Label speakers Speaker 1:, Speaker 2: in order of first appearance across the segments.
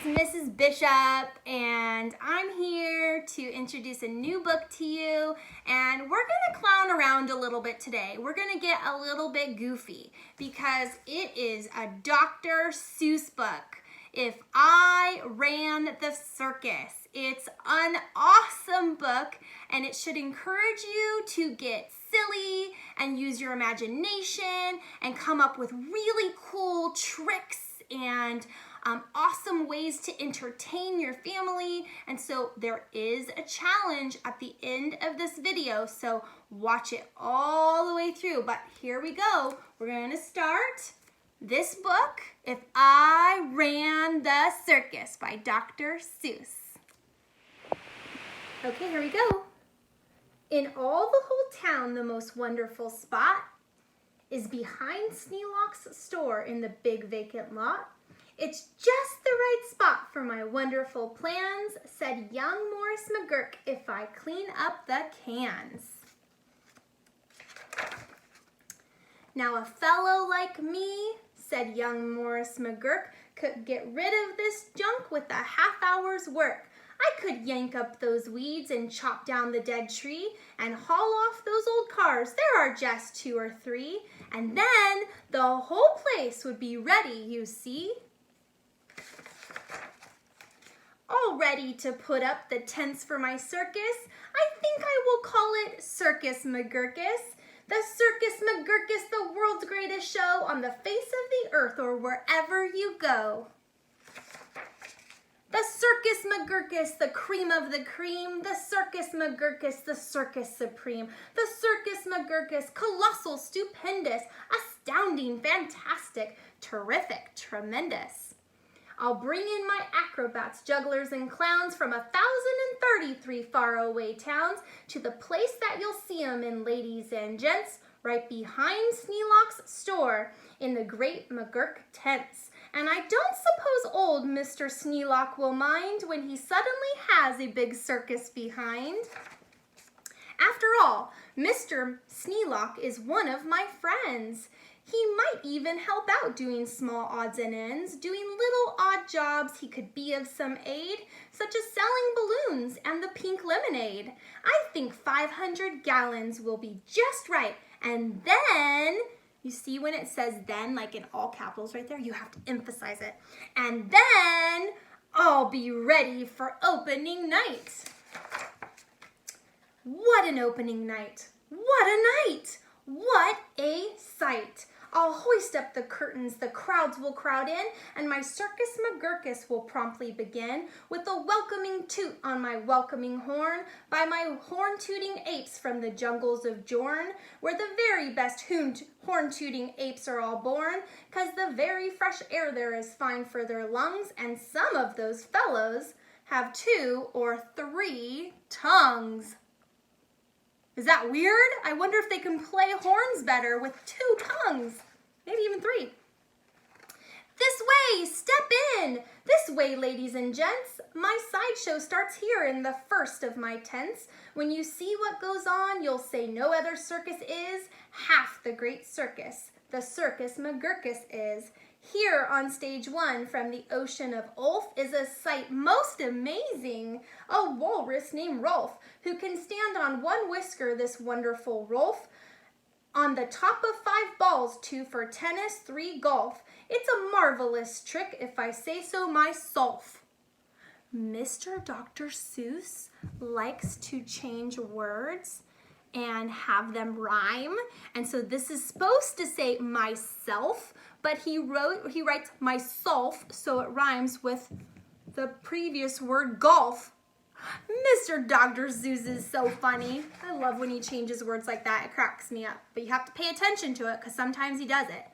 Speaker 1: Mrs. Bishop, and I'm here to introduce a new book to you, and we're going to clown around a little bit today. We're going to get a little bit goofy because it is a Dr. Seuss book, If I Ran the Circus. It's an awesome book, and it should encourage you to get silly and use your imagination and come up with really cool tricks and awesome ways to entertain your family. And so there is a challenge at the end of this video, so watch it all the way through. But here we go. We're going to start this book, If I Ran the Circus by Dr. Seuss. Okay, here we go. In all the whole town, the most wonderful spot is behind Sneelock's store in the big vacant lot. It's just the right spot for my wonderful plans, said young Morris McGurk, if I clean up the cans. Now a fellow like me, said young Morris McGurk, could get rid of this junk with a half hour's work. I could yank up those weeds and chop down the dead tree and haul off those old cars. There are just 2 or 3. And then the whole place would be ready, you see. All ready to put up the tents for my circus. I think I will call it Circus McGurkus. The Circus McGurkus, the world's greatest show on the face of the earth or wherever you go. The Circus McGurkus, the cream of the cream. The Circus McGurkus, the circus supreme. The Circus McGurkus, colossal, stupendous, astounding, fantastic, terrific, tremendous. I'll bring in my acrobats, jugglers, and clowns from 1,033 faraway towns to the place that you'll see 'em in, ladies and gents, right behind Sneelock's store in the great McGurk tents. And I don't suppose old Mr. Sneelock will mind when he suddenly has a big circus behind. After all, Mr. Sneelock is one of my friends. He might even help out doing small odds and ends, doing little odd jobs he could be of some aid, such as selling balloons and the pink lemonade. I think 500 gallons will be just right. And then, you see when it says then, like in all capitals right there, you have to emphasize it. And then I'll be ready for opening night. What an opening night! What a night! What a sight! I'll hoist up the curtains, the crowds will crowd in, and my Circus McGurkus will promptly begin with a welcoming toot on my welcoming horn by my horn-tooting apes from the jungles of Jorn, where the very best horn-tooting apes are all born, 'cause the very fresh air there is fine for their lungs, and some of those fellows have 2 or 3 tongues. Is that weird? I wonder if they can play horns better with 2 tongues. Maybe even 3. This way, step in. This way, ladies and gents. My sideshow starts here in the first of my tents. When you see what goes on, you'll say no other circus is half the great circus. The Circus McGurkus is. Here on stage 1 from the ocean of Ulf is a sight most amazing. A walrus named Rolf, who can stand on 1 whisker, this wonderful Rolf. On the top of 5 balls, 2 for tennis, 3 golf. It's a marvelous trick, if I say so myself. Mr. Dr. Seuss likes to change words and have them rhyme. And so this is supposed to say myself, but he writes myself, so it rhymes with the previous word golf. Mr. Dr. Seuss is so funny. I love when he changes words like that. It cracks me up. But you have to pay attention to it because sometimes he does it.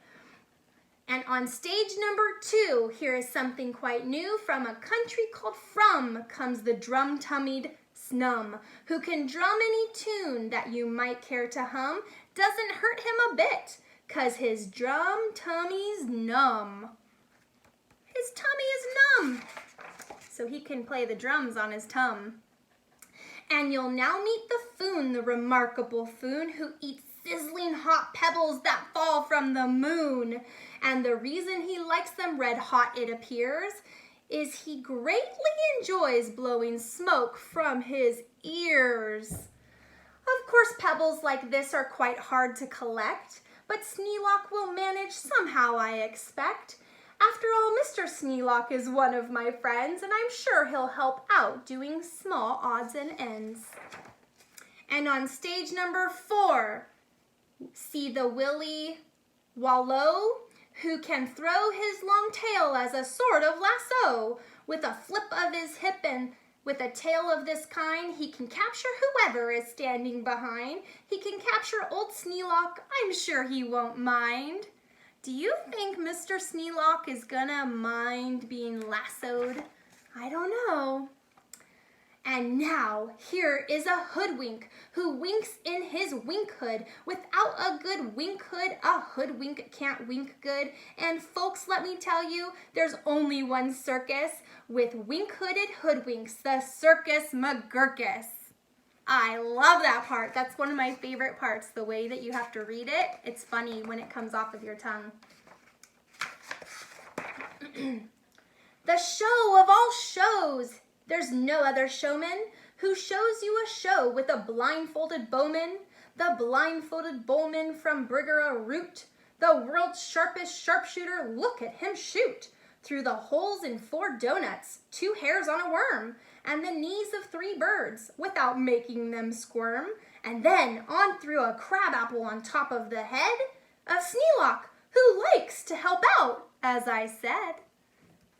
Speaker 1: And on stage number 2, here is something quite new. From a country called From comes the drum-tummied Snum, who can drum any tune that you might care to hum. Doesn't hurt him a bit, 'cause his drum tummy's numb. His tummy is numb, so he can play the drums on his tum. And you'll now meet the Foon, the remarkable Foon, who eats sizzling hot pebbles that fall from the moon. And the reason he likes them red hot, it appears, is he greatly enjoys blowing smoke from his ears. Of course, pebbles like this are quite hard to collect, but Sneelock will manage somehow, I expect. After all, Mr. Sneelock is one of my friends, and I'm sure he'll help out doing small odds and ends. And on stage number 4, see the Willy Wallow, who can throw his long tail as a sort of lasso. With a flip of his hip and with a tail of this kind, he can capture whoever is standing behind. He can capture old Sneelock, I'm sure he won't mind. Do you think Mr. Sneelock is gonna mind being lassoed? I don't know. And now, here is a hoodwink who winks in his wink hood. Without a good wink hood, a hoodwink can't wink good. And folks, let me tell you, there's only one circus with wink-hooded hoodwinks, the Circus McGurkus. I love that part. That's one of my favorite parts, the way that you have to read it. It's funny when it comes off of your tongue. The show of all shows. There's no other showman who shows you a show with a blindfolded bowman, the blindfolded bowman from Brigara Root, the world's sharpest sharpshooter. Look at him shoot through the holes in 4 donuts, 2 hairs on a worm, and the knees of 3 birds without making them squirm, and then on through a crabapple on top of the head of Sneelock, who likes to help out, as I said.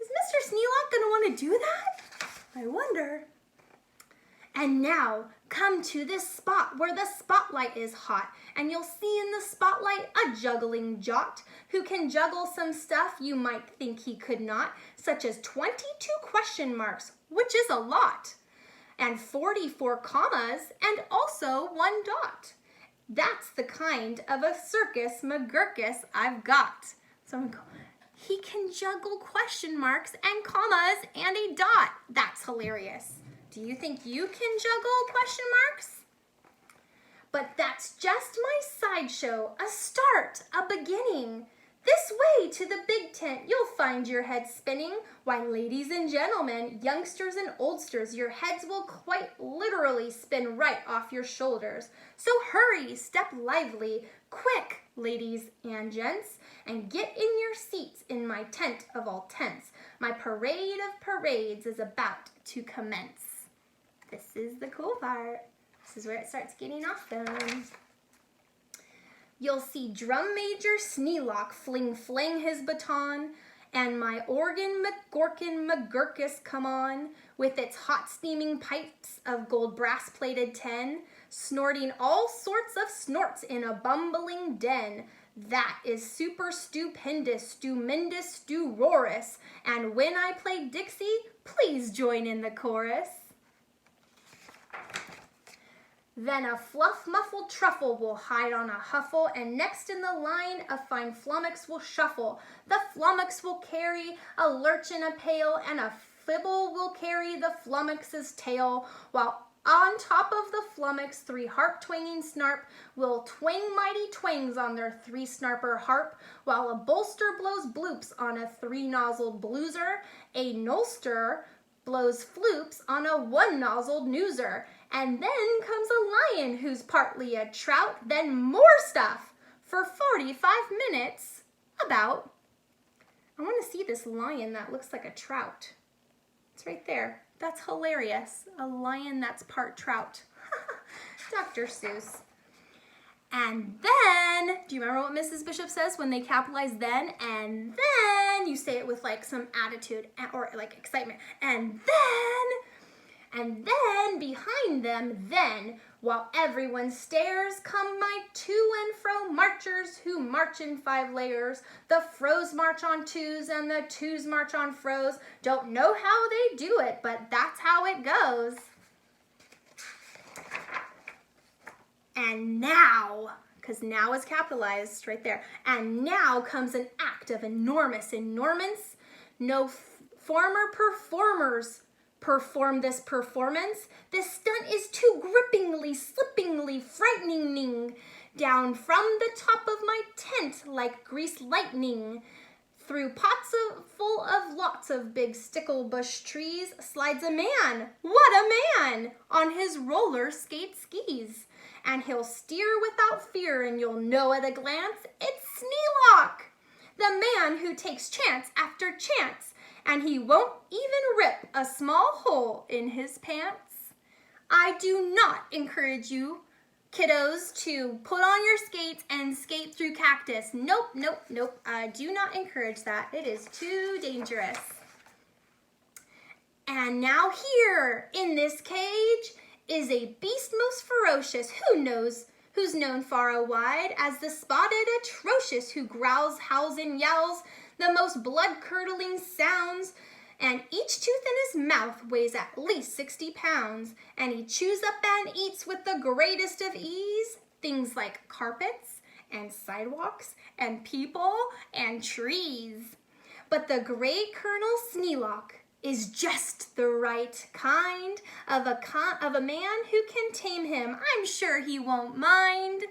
Speaker 1: Is Mr. Sneelock gonna want to do that? I wonder. And now, come to this spot where the spotlight is hot, and you'll see in the spotlight a juggling jot who can juggle some stuff you might think he could not, such as 22 question marks, which is a lot, and 44 commas, and also 1 dot. That's the kind of a Circus McGurkus I've got. So I'm going to go. He can juggle question marks and commas and a dot. That's hilarious. Do you think you can juggle question marks? But that's just my sideshow, a start, a beginning. This way to the big tent, you'll find your head spinning. Why, ladies and gentlemen, youngsters and oldsters, your heads will quite literally spin right off your shoulders. So hurry, step lively, quick, ladies and gents, and get in your seats in my tent of all tents. My parade of parades is about to commence. This is the cool part. This is where it starts getting awesome. You'll see Drum Major Sneelock fling his baton, and my organ McGorkin McGurkus come on, with its hot steaming pipes of gold brass-plated tin, snorting all sorts of snorts in a bumbling den. That is super stupendous, stupendous, stu-rorous, and when I play Dixie, please join in the chorus. Then a fluff-muffled truffle will hide on a huffle, and next in the line a fine flummox will shuffle. The flummox will carry a lurch in a pail, and a fibble will carry the flummox's tail, while on top of the flummox 3 harp-twanging snarp will twang mighty twangs on their 3-snarper harp, while a bolster blows bloops on a 3-nozzled blueser, a nolster blows floops on a 1-nozzled newser, and then comes a lion who's partly a trout, then more stuff for 45 minutes about. I want to see this lion that looks like a trout. It's right there. That's hilarious. A lion that's part trout. Dr. Seuss. And then, do you remember what Mrs. Bishop says when they capitalize then? And then, you say it with like some attitude or like excitement. And then behind them, then, while everyone stares, come my to and fro marchers who march in 5 layers. The fro's march on 2s and the 2s march on fro's. Don't know how they do it, but that's how it goes. And now, because now is capitalized right there, and now comes an act of enormous enormance. No former performers perform this performance. This stunt is too grippingly, slippingly, frightening down from the top of my tent like greased lightning. Through pots full of lots of big stickle bush trees slides a man. What a man! On his roller skate skis. And he'll steer without fear, and you'll know at a glance it's Sneelock, the man who takes chance after chance, and he won't even rip a small hole in his pants. I do not encourage you, kiddos, to put on your skates and skate through cactus. Nope, nope, nope. I do not encourage that. It is too dangerous. And now here in this cage is a beast most ferocious. Who's known far and wide as the spotted atrocious, who growls, howls, and yowls the most blood-curdling sounds. And each tooth in his mouth weighs at least 60 pounds, and he chews up and eats with the greatest of ease things like carpets and sidewalks and people and trees. But the great Colonel Sneelock is just the right kind of a man who can tame him. I'm sure he won't mind.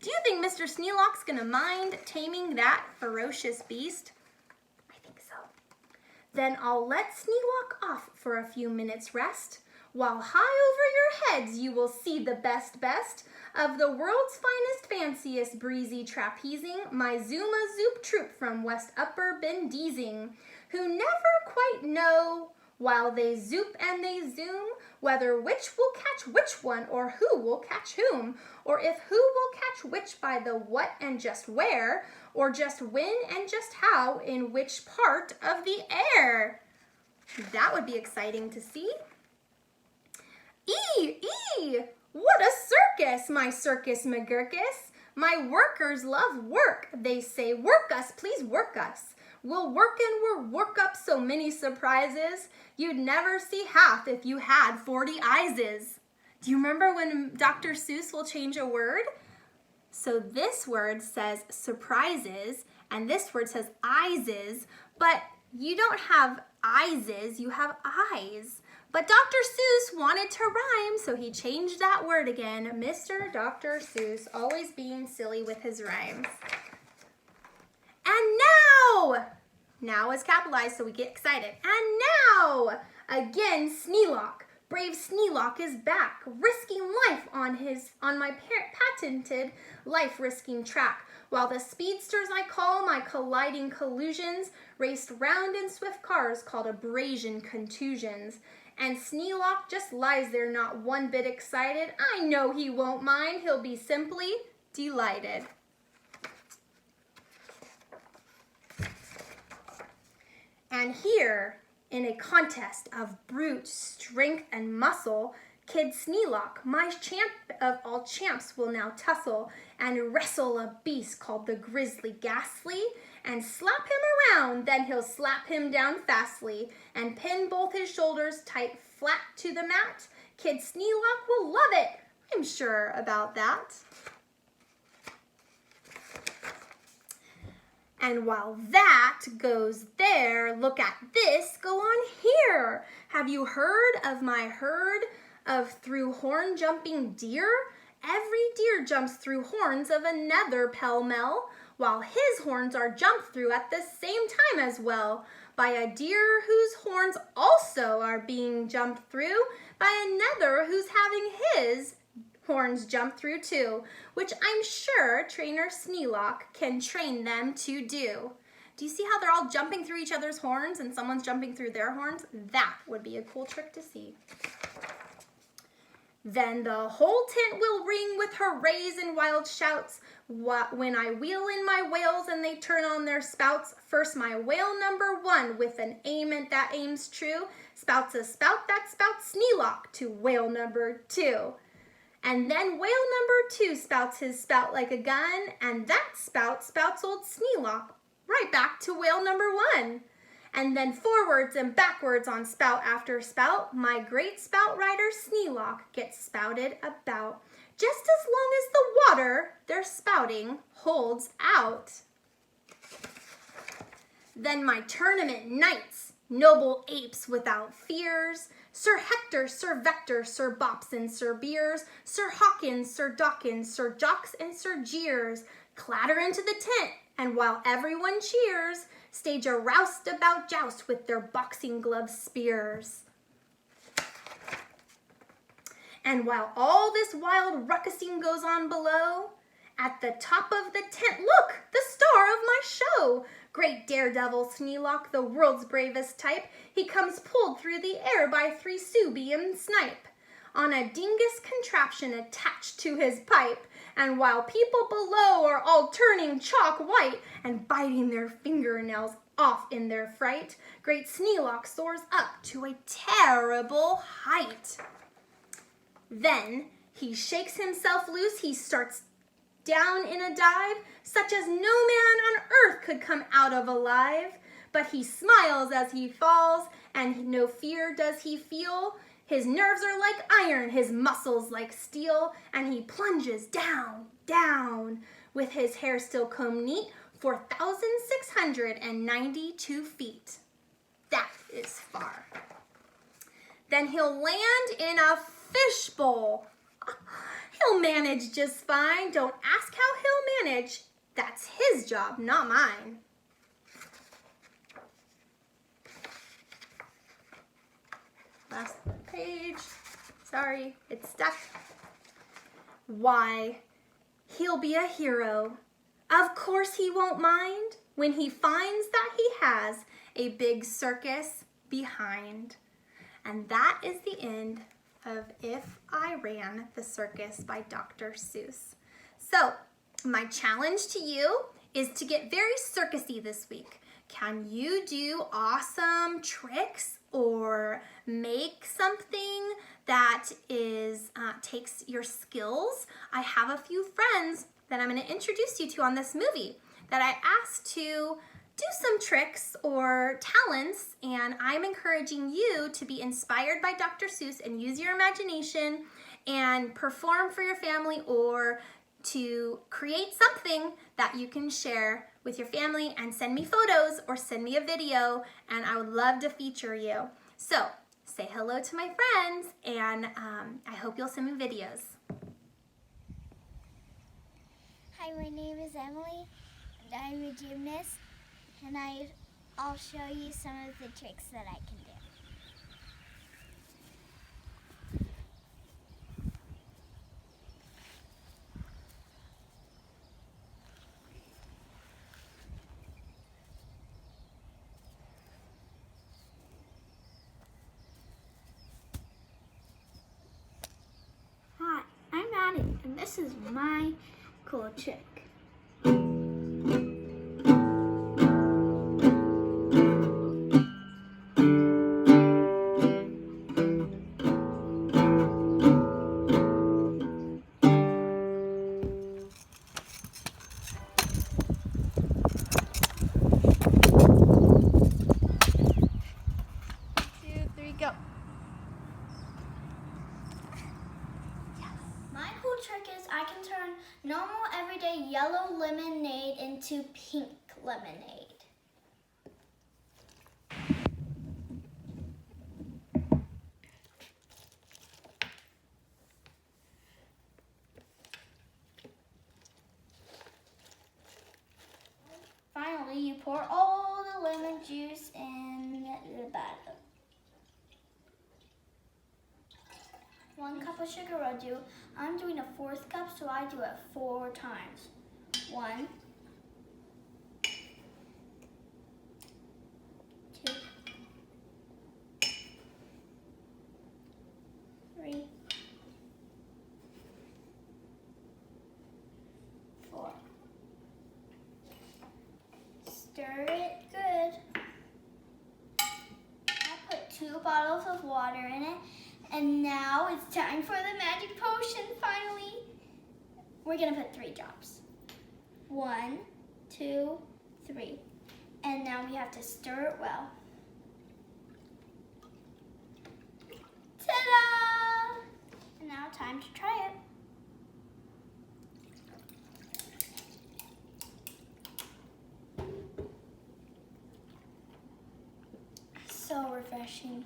Speaker 1: Do you think Mr. Sneelock's gonna mind taming that ferocious beast? Then I'll let Sneelock off for a few minutes' rest, while high over your heads you will see the best of the world's finest, fanciest, breezy trapezing, my Zuma Zoop troop from West Upper Bendeezing, who never quite know, while they zoop and they zoom, whether which will catch which one, or who will catch whom, or if who will catch which by the what and just where, or just when and just how, in which part of the air. That would be exciting to see. What a circus, my Circus McGurkus. My workers love work. They say, work us, please work us. We'll work and we'll work up so many surprises. You'd never see half if you had 40 eyeses. Do you remember when Dr. Seuss will change a word? So this word says surprises, and this word says eyeses, but you don't have eyeses, you have eyes. But Dr. Seuss wanted to rhyme, so he changed that word again. Mr. Dr. Seuss, always being silly with his rhymes. And now is capitalized, so we get excited. And now, again, Sneelock. Brave Sneelock is back, risking life on my patented life-risking track, while the speedsters I call my colliding collusions raced round in swift cars called abrasion contusions. And Sneelock just lies there not one bit excited. I know he won't mind, he'll be simply delighted. And here, in a contest of brute strength and muscle, Kid Sneelock, my champ of all champs, will now tussle and wrestle a beast called the Grizzly Ghastly, and slap him around, then he'll slap him down fastly, and pin both his shoulders tight flat to the mat. Kid Sneelock will love it, I'm sure about that. And while that goes there, look at this go on here. Have you heard of my herd of through horn jumping deer? Every deer jumps through horns of another pell-mell, while his horns are jumped through at the same time as well, by a deer whose horns also are being jumped through by another who's having his horns jump through too, which I'm sure Trainer Sneelock can train them to do. Do you see how they're all jumping through each other's horns and someone's jumping through their horns? That would be a cool trick to see. Then the whole tent will ring with hoorays and wild shouts when I wheel in my whales and they turn on their spouts. First my whale number 1 with an aim that aims true spouts a spout that spouts Sneelock to whale number 2. And then whale number 2 spouts his spout like a gun, and that spout spouts old Sneelock right back to whale number 1. And then forwards and backwards on spout after spout, my great spout rider Sneelock gets spouted about, just as long as the water they're spouting holds out. Then my tournament knights, noble apes without fears, Sir Hector, Sir Vector, Sir Bops and Sir Beers, Sir Hawkins, Sir Dawkins, Sir Jocks and Sir Jeers, clatter into the tent, and while everyone cheers, stage a roustabout joust with their boxing glove spears. And while all this wild ruckusing goes on below, at the top of the tent, look, the star of my show! Great daredevil Sneelock, the world's bravest type, he comes pulled through the air by 3 Subian snipe, on a dingus contraption attached to his pipe. And while people below are all turning chalk white and biting their fingernails off in their fright, great Sneelock soars up to a terrible height. Then he shakes himself loose, he starts down in a dive, such as no man on earth could come out of alive. But he smiles as he falls, and no fear does he feel. His nerves are like iron, his muscles like steel, and he plunges down, down, with his hair still combed neat, 4,692 feet. That is far. Then he'll land in a fishbowl. He'll manage just fine. Don't ask how he'll manage. That's his job, not mine. Last page. Sorry, it's stuck. Why, he'll be a hero. Of course he won't mind when he finds that he has a big circus behind. And that is the end of If I Ran the Circus by Dr. Seuss. So, my challenge to you is to get very circusy this week. Can you do awesome tricks or make something that is takes your skills? I have a few friends that I'm going to introduce you to on this movie that I asked to do some tricks or talents, and I'm encouraging you to be inspired by Dr. Seuss and use your imagination and perform for your family, or to create something that you can share with your family and send me photos or send me a video, and I would love to feature you. So say hello to my friends, and I hope you'll send me videos.
Speaker 2: Hi, my name is Emily, and I'm a gymnast, and I'll show you some of the tricks that I can do.
Speaker 3: Hi, I'm Addie, and this is my cool trick.
Speaker 1: Go.
Speaker 2: My cool trick is I can turn normal everyday yellow lemonade into pink lemonade. Finally, you pour all the lemon juice in the batter. 1 cup of sugar will do. I'm doing a 4th cup, so I do it 4 times. 1, 2, 3, 4. Stir it good. I put 2 bottles of water in it. And now it's time for the magic potion, finally. We're gonna put 3 drops. 1, 2, 3. And now we have to stir it well. Ta-da! And now time to try it. So refreshing.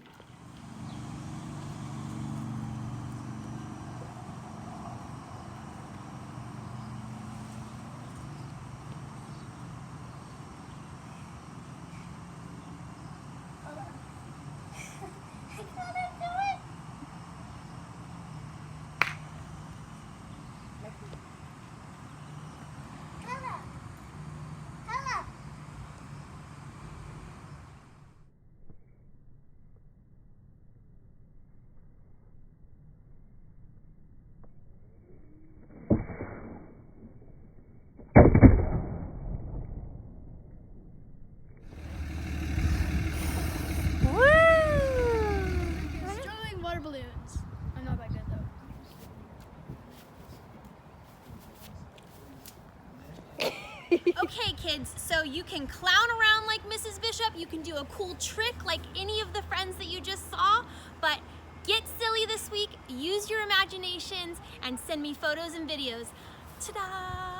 Speaker 1: Okay, kids, so you can clown around like Mrs. Bishop, you can do a cool trick like any of the friends that you just saw, but get silly this week, use your imaginations, and send me photos and videos. Ta-da!